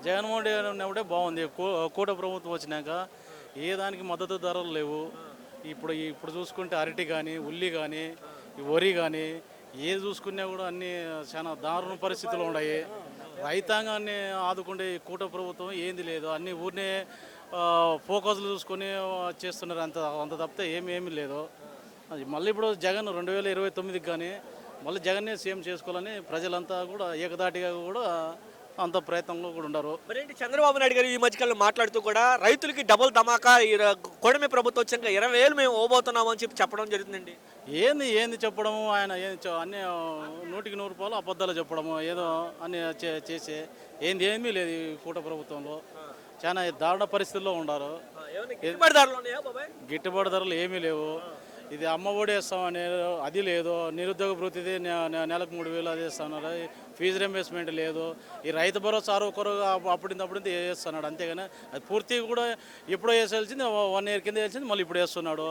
జగన్మోహన్ రెడ్డి గారు ఉన్నప్పుడే బాగుంది. కూట ప్రభుత్వం వచ్చినాక ఏ దానికి మద్దతు ధరలు లేవు. ఇప్పుడు చూసుకుంటే అరటి కానీ, ఉల్లి కానీ, ఈ వరి కానీ ఏది చూసుకున్నా కూడా అన్నీ చాలా దారుణ పరిస్థితులు ఉన్నాయి. రైతాంగాన్ని ఆదుకుంటే ఈ కూట ప్రభుత్వం ఏంది లేదు. అన్ని ఊరినే ఫోకస్లు చూసుకొని చేస్తున్నారు. అంత అంత తప్పితే ఏమీ లేదు. అది మళ్ళీ ఇప్పుడు జగన్ 2029కి కానీ మళ్ళీ జగన్నే సీఎం చేసుకోవాలని ప్రజలంతా కూడా ఏకదాటిగా కూడా అంత ప్రయత్నంలో కూడా ఉన్నారు. మరేంటి చంద్రబాబు నాయుడు గారు ఈ మధ్యకాలంలో మాట్లాడుతూ కూడా రైతులకి డబుల్ ధమాకా కూటమి ప్రభుత్వం వచ్చాక 20,000 మేము ఇవ్వబోతున్నాము అని చెప్పడం జరుగుతుందండి. ఏంది ఏంది చెప్పడము, ఆయన అన్ని 100% అబద్ధాలు చెప్పడము, ఏదో అన్ని చేసి ఏమీ లేదు. ఈ కూట ప్రభుత్వంలో చాలా దారుణ పరిస్థితుల్లో ఉన్నారు. గిట్టుబాటు ధరలు ఉన్నాయా బాబాయ్? గిట్టుబాటు ధరలు ఏమీ లేవు. ఇది అమ్మ ఒడి వేస్తామని అది లేదు. నిరుద్యోగ భృతిది నెలకు 3,000 అది ఇస్తున్నారు. ఫీజు రింబర్స్మెంట్ లేదు. ఈ రైతు భరోసా కొరగా అప్పుడింది వేస్తున్నాడు. అంతేగాని అది పూర్తిగా కూడా ఎప్పుడో వేసాల్సింది 1 ఇయర్ కింద వేసింది మళ్ళీ ఇప్పుడు వేస్తున్నాడు.